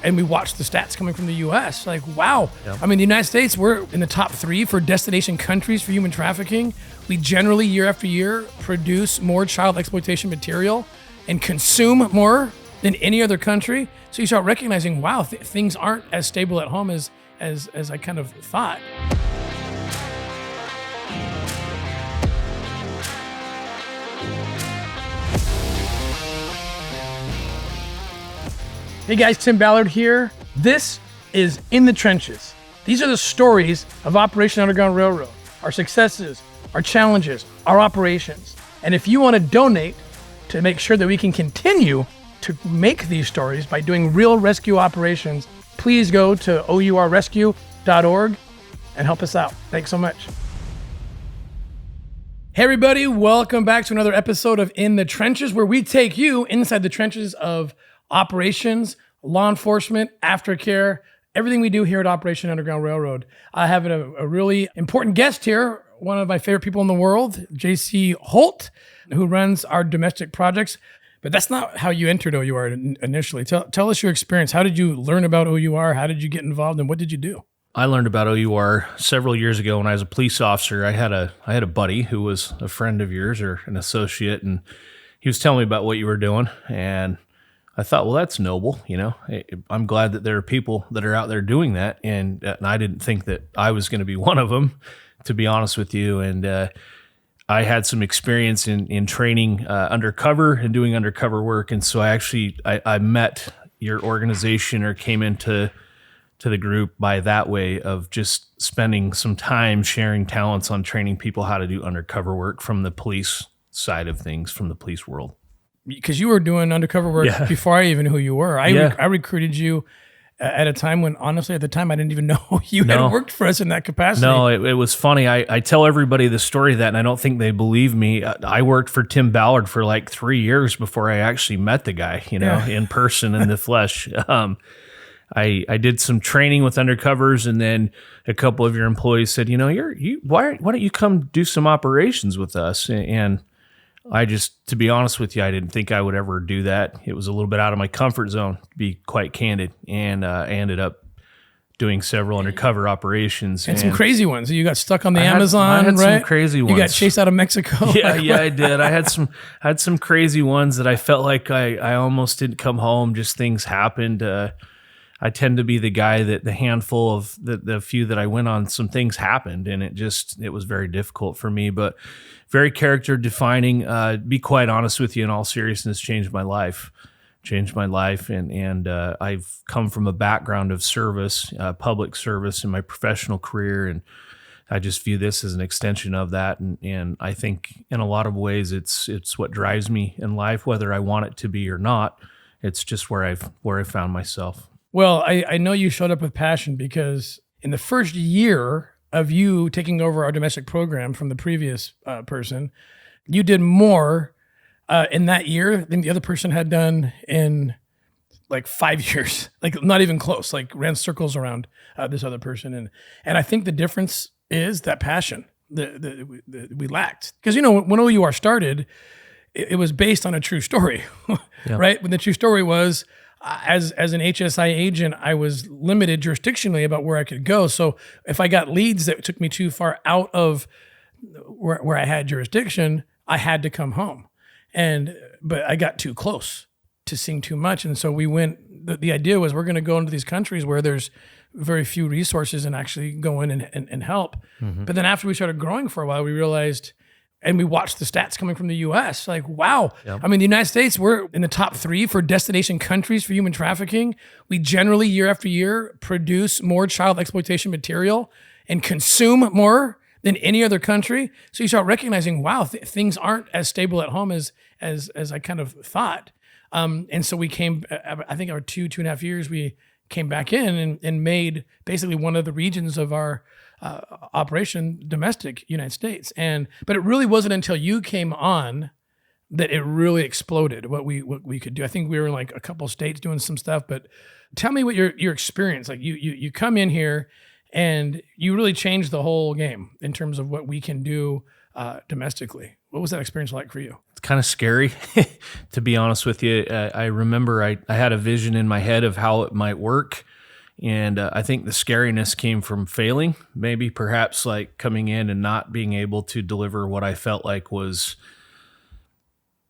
and we watched the stats coming from the U.S. Like, wow. Yep. I mean, the United States, we're in the top 3 for destination countries for human trafficking. We generally, year after year, produce more child exploitation material and consume more than any other country. So you start recognizing, wow, things aren't as stable at home as I kind of thought. Hey guys, Tim Ballard here. This is In the Trenches. These are the stories of Operation Underground Railroad, our successes, our challenges, our operations. And if you want to donate to make sure that we can continue to make these stories by doing real rescue operations, please go to ourrescue.org and help us out. Thanks so much. Hey everybody, welcome back to another episode of In the Trenches, where we take you inside the trenches of operations, law enforcement, aftercare, everything we do here at Operation Underground Railroad. I have a really important guest here, one of my favorite people in the world, JC Holt, who runs our domestic projects. But that's not how you entered O.U.R. initially. Tell us your experience. How did you learn about O.U.R.? How did you get involved, and what did you do? I learned about O.U.R. several years ago when I was a police officer. I had a buddy who was a friend of yours or an associate, and he was telling me about what you were doing, and I thought, well, that's noble. You know, I'm glad that there are people that are out there doing that. And I didn't think that I was going to be one of them, to be honest with you. And I had some experience in training undercover and doing undercover work. And so I met your organization or came into the group by that way of just spending some time sharing talents on training people how to do undercover work from the police side of things, from the police world. Because you were doing undercover work before I even knew who you were. I recruited you at a time when, honestly, at the time, I didn't even know you had worked for us in that capacity. No, it was funny. I tell everybody the story of that, and I don't think they believe me. I worked for Tim Ballard for like 3 years before I actually met the guy, in person, in the flesh. I did some training with undercovers, and then a couple of your employees said, why don't you come do some operations with us? And I just, to be honest with you, I didn't think I would ever do that. It was a little bit out of my comfort zone, to be quite candid. And I ended up doing several undercover operations. And some crazy ones. You got stuck on the Amazon, I had right? Some crazy ones. You got chased out of Mexico. Yeah, I did. I had some crazy ones that I felt like I almost didn't come home. Just things happened. I tend to be the guy that the handful of the few that I went on, some things happened, and it was very difficult for me, but very character defining. Be quite honest with you, in all seriousness, changed my life. And I've come from a background of service, public service in my professional career, and I just view this as an extension of that. And I think in a lot of ways, it's what drives me in life, whether I want it to be or not. It's just where I found myself. Well, I know you showed up with passion, because in the first year of you taking over our domestic program from the previous person, you did more in that year than the other person had done in like 5 years, like not even close, like ran circles around this other person. And I think the difference is that passion that we lacked. Because, when O.U.R. started, it was based on a true story, right? When the true story was, as an HSI agent, I was limited jurisdictionally about where I could go. So if I got leads that took me too far out of where I had jurisdiction, I had to come home. But I got too close to seeing too much. And so we went, the idea was we're going to go into these countries where there's very few resources and actually go in and help. Mm-hmm. But then after we started growing for a while, we realized, and we watched the stats coming from the U.S. Like, wow. Yep. I mean, the United States, we're in the top 3 for destination countries for human trafficking. We generally, year after year, produce more child exploitation material and consume more than any other country. So you start recognizing, wow, things aren't as stable at home as I kind of thought. And so we came, I think our 2.5 years, we came back in and made basically one of the regions of our operation domestic United States. But it really wasn't until you came on that it really exploded what we could do. I think we were in like a couple states doing some stuff, but tell me what your experience, like you come in here and you really changed the whole game in terms of what we can do domestically. What was that experience like for you? It's kind of scary, to be honest with you. I remember I had a vision in my head of how it might work. And I think the scariness came from failing, maybe perhaps like coming in and not being able to deliver what I felt like was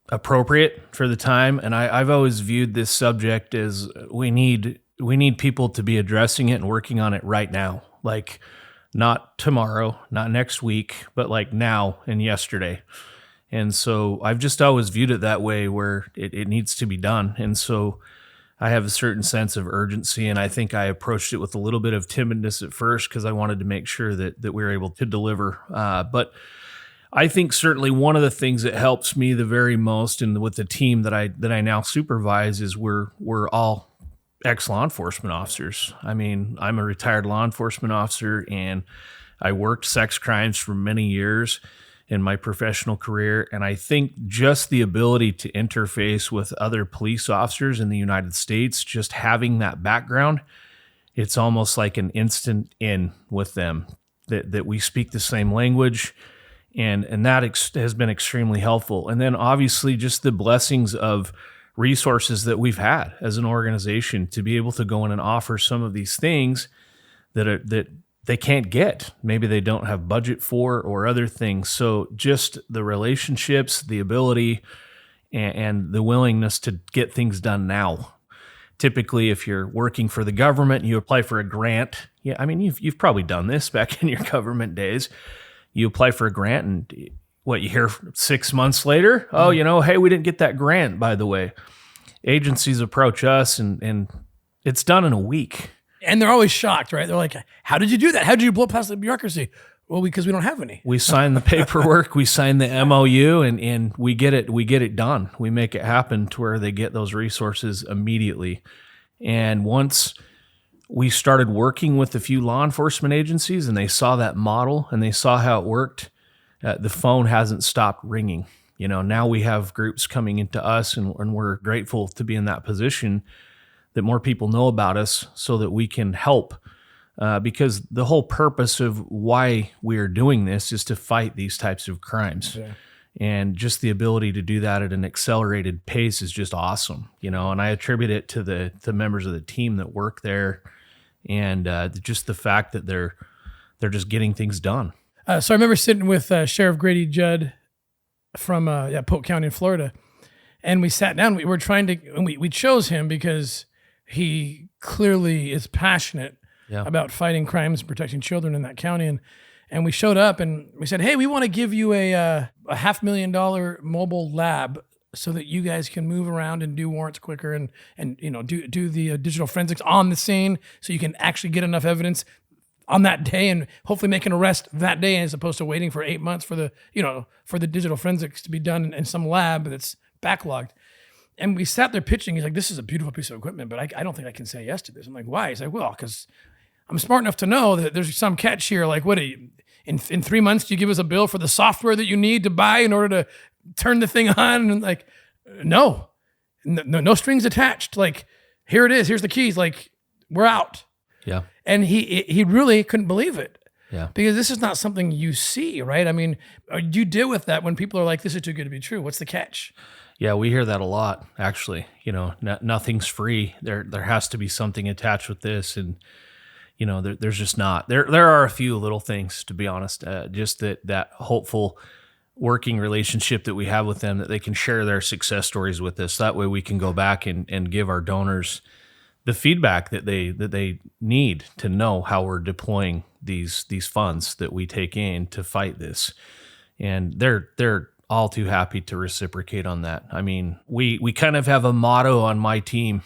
appropriate for the time. And I've always viewed this subject as we need people to be addressing it and working on it right now. Like not tomorrow, not next week, but like now and yesterday. And so I've just always viewed it that way, where it needs to be done. And so I have a certain sense of urgency, and I think I approached it with a little bit of timidness at first because I wanted to make sure that we were able to deliver. But I think certainly one of the things that helps me the very most, and with the team that I now supervise, is we're all ex-law enforcement officers. I mean, I'm a retired law enforcement officer, and I worked sex crimes for many years in my professional career. And I think just the ability to interface with other police officers in the United States, just having that background, it's almost like an instant in with them, that we speak the same language. And that has been extremely helpful. And then obviously just the blessings of resources that we've had as an organization to be able to go in and offer some of these things that they can't get. Maybe they don't have budget for, or other things. So just the relationships, the ability, and the willingness to get things done now. Typically, if you're working for the government, you apply for a grant. Yeah, I mean, you've probably done this back in your government days. You apply for a grant, and you hear 6 months later? Oh, hey, we didn't get that grant, by the way. Agencies approach us, and it's done in a week. And they're always shocked, right? They're like, how did you do that? How did you blow past the bureaucracy? Well, because we don't have any. We sign the paperwork, we sign the MOU, and we get it done. We make it happen to where they get those resources immediately. And once we started working with a few law enforcement agencies and they saw that model and they saw how it worked, the phone hasn't stopped ringing. Now we have groups coming into us, and we're grateful to be in that position, that more people know about us so that we can help. Because the whole purpose of why we are doing this is to fight these types of crimes. Yeah. And just the ability to do that at an accelerated pace is just awesome, and I attribute it to the members of the team that work there, and just the fact that they're just getting things done. So I remember sitting with Sheriff Grady Judd from Polk County in Florida, and we sat down. We were trying to, and we chose him because he clearly is passionate about fighting crimes and protecting children in that county. And we showed up and we said, hey, we want to give you a $500,000 mobile lab so that you guys can move around and do warrants quicker and do the digital forensics on the scene, so you can actually get enough evidence on that day and hopefully make an arrest that day, as opposed to waiting for 8 months for the digital forensics to be done in some lab that's backlogged. And we sat there pitching. He's like, this is a beautiful piece of equipment, but I don't think I can say yes to this. I'm like, why? He's like, well, because I'm smart enough to know that there's some catch here. Like, what, in 3 months, do you give us a bill for the software that you need to buy in order to turn the thing on? And like, no strings attached. Like, here it is. Here's the keys. Like, we're out. Yeah. And he really couldn't believe it. Yeah. Because this is not something you see, right? I mean, you deal with that when people are like, this is too good to be true. What's the catch? Yeah, we hear that a lot, actually. Nothing's free. There has to be something attached with this, and there's just not. There are a few little things, to be honest. Just that hopeful working relationship that we have with them, that they can share their success stories with us. That way, we can go back and give our donors the feedback that they need to know how we're deploying these funds that we take in to fight this, and they're all too happy to reciprocate on that. I mean, we kind of have a motto on my team.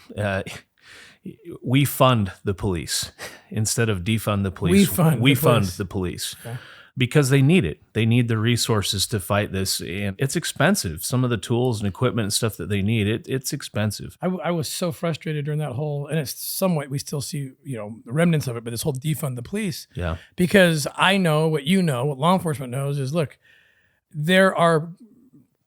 We fund the police instead of defund the police. We fund the police. Okay. Because they need it. They need the resources to fight this, and it's expensive. Some of the tools and equipment and stuff that they need, it's expensive. I was so frustrated during that whole, and it's somewhat, we still see, remnants of it, but this whole defund the police. Yeah. Because I know what what law enforcement knows is, look, there are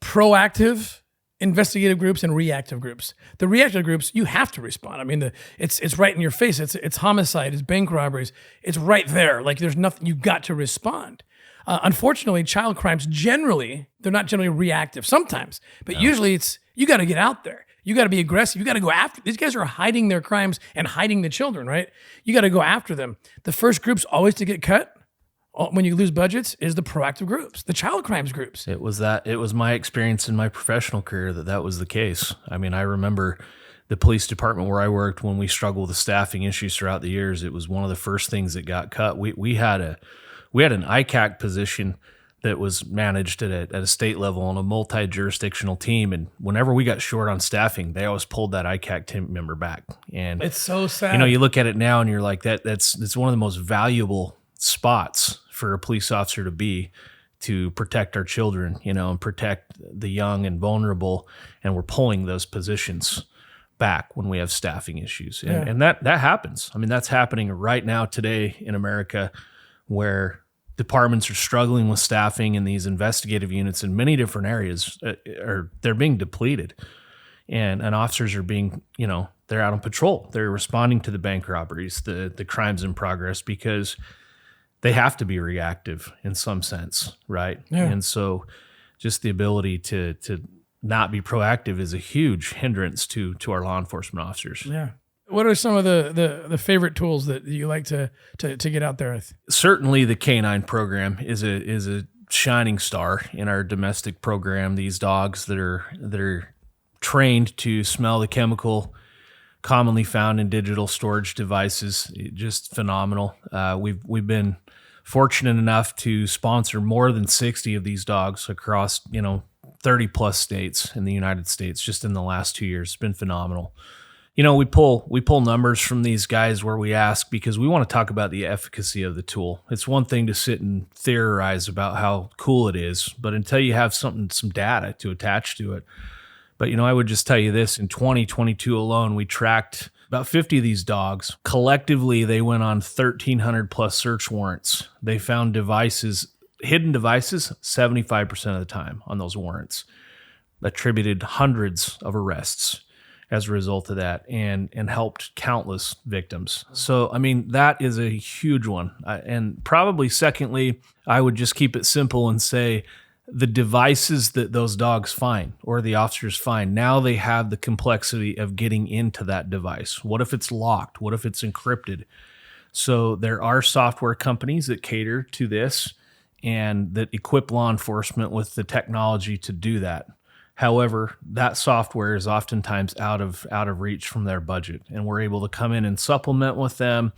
proactive investigative groups and reactive groups. The reactive groups, you have to respond. I mean, it's right in your face. It's homicide, it's bank robberies. It's right there. Like, there's nothing, you got to respond. Unfortunately, child crimes generally, they're not generally reactive sometimes, but usually it's, you got to get out there. You got to be aggressive. You got to go after. These guys are hiding their crimes and hiding the children, right? You got to go after them. The first groups always to get cut when you lose budgets is the proactive groups, the child crimes groups. It was my experience in my professional career that was the case. I mean, I remember the police department where I worked, when we struggled with staffing issues throughout the years, it was one of the first things that got cut. We had an ICAC position that was managed at a state level on a multi-jurisdictional team. And whenever we got short on staffing, they always pulled that ICAC team member back. And it's so sad. You look at it now and you're like, that's one of the most valuable spots for a police officer to be, to protect our children, and protect the young and vulnerable. And we're pulling those positions back when we have staffing issues. And that happens. I mean, that's happening right now today in America, where departments are struggling with staffing, and these investigative units in many different areas they're being depleted, and officers are being, they're out on patrol. They're responding to the bank robberies, the crimes in progress, because they have to be reactive in some sense, right? Yeah. And so just the ability to not be proactive is a huge hindrance to our law enforcement officers. Yeah. What are some of the favorite tools that you like to get out there with? Certainly the Canine Program is a shining star in our domestic program. These dogs that are trained to smell the chemical commonly found in digital storage devices, just phenomenal. We've been fortunate enough to sponsor more than 60 of these dogs across 30 plus states in the United States just in the last 2 years. It's been phenomenal. We pull numbers from these guys where we ask, because we want to talk about the efficacy of the tool. It's one thing to sit and theorize about how cool it is, but until you have some data to attach to it. But, I would just tell you this, in 2022 alone, we tracked about 50 of these dogs. Collectively, they went on 1,300 plus search warrants. They found hidden devices, 75% of the time on those warrants, attributed hundreds of arrests as a result of that, and helped countless victims. So, I mean, that is a huge one. And probably secondly, I would just keep it simple and say the devices that those dogs find or the officers find, now they have the complexity of getting into that device. What if it's locked? What if it's encrypted? So there are software companies that cater to this and that equip law enforcement with the technology to do that. However, that software is oftentimes out of reach from their budget, and we're able to come in and supplement with them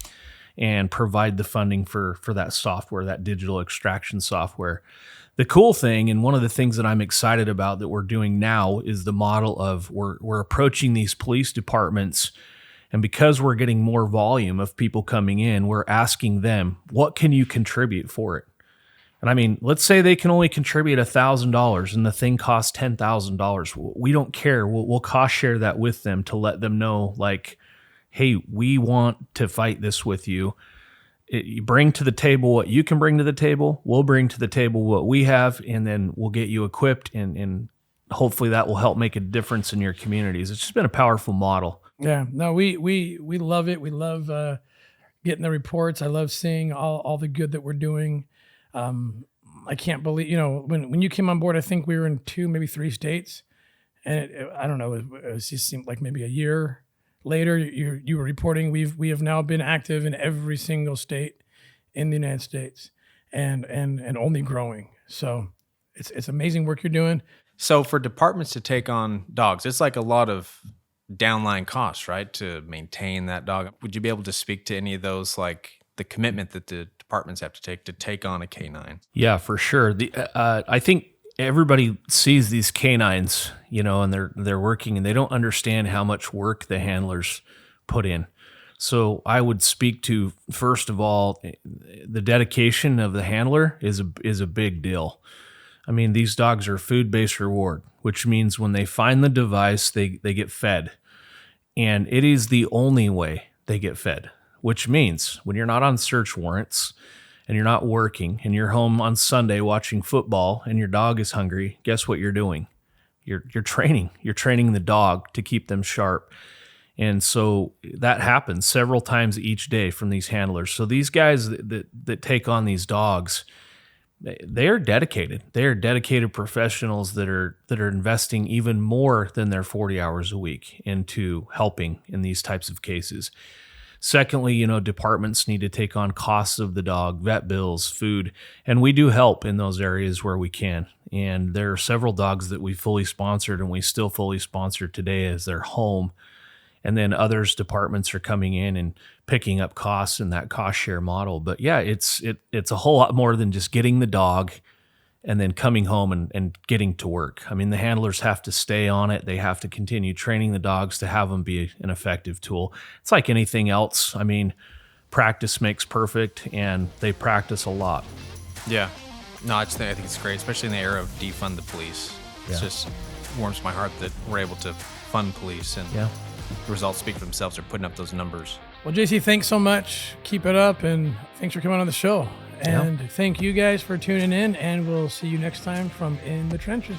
and provide the funding for that software, that digital extraction software. The cool thing, and one of the things that I'm excited about that we're doing now, is the model of we're approaching these police departments, and because we're getting more volume of people coming in, we're asking them, what can you contribute for it? And I mean, let's say they can only contribute $1,000 and the thing costs $10,000. We don't care. We'll cost share that with them to let them know, like, hey, we want to fight this with you. You bring to the table what you can bring to the table. We'll bring to the table what we have, and then we'll get you equipped, and hopefully that will help make a difference in your communities. It's just been a powerful model. Yeah, no, we love it. We love getting the reports. I love seeing all the good that we're doing. I can't believe, when you came on board, I think we were in 2, maybe 3 states, and I don't know, it just seemed like maybe a year later you were reporting we have now been active in every single state in the United States, and only growing. So it's amazing work you're doing. So for departments to take on dogs, it's like a lot of downline costs, right, to maintain that dog. Would you be able to speak to any of those, like the commitment that the departments have to take on a canine? Yeah, for sure. I think everybody sees these canines, and they're working, and they don't understand how much work the handlers put in. So I would speak to, first of all, the dedication of the handler is a big deal. I mean, these dogs are food-based reward, which means when they find the device, they get fed. And it is the only way they get fed, which means when you're not on search warrants and you're not working and you're home on Sunday watching football and your dog is hungry, guess what you're doing? You're training. You're training the dog to keep them sharp. And so that happens several times each day from these handlers. So these guys that take on these dogs, they are dedicated. They are dedicated professionals that are investing even more than their 40 hours a week into helping in these types of cases. Secondly, departments need to take on costs of the dog, vet bills, food, and we do help in those areas where we can. And there are several dogs that we fully sponsored and we still fully sponsor today as their home. And then others departments are coming in and picking up costs in that cost share model. But yeah, it's a whole lot more than just getting the dog and then coming home and getting to work. I mean, the handlers have to stay on it. They have to continue training the dogs to have them be an effective tool. It's like anything else. I mean, practice makes perfect, and they practice a lot. Yeah. No, I think it's great, especially in the era of defund the police. It just warms my heart that we're able to fund police, and the results speak for themselves. They're putting up those numbers. Well, JC, thanks so much. Keep it up, and thanks for coming on the show. And thank you guys for tuning in, and we'll see you next time from In the Trenches.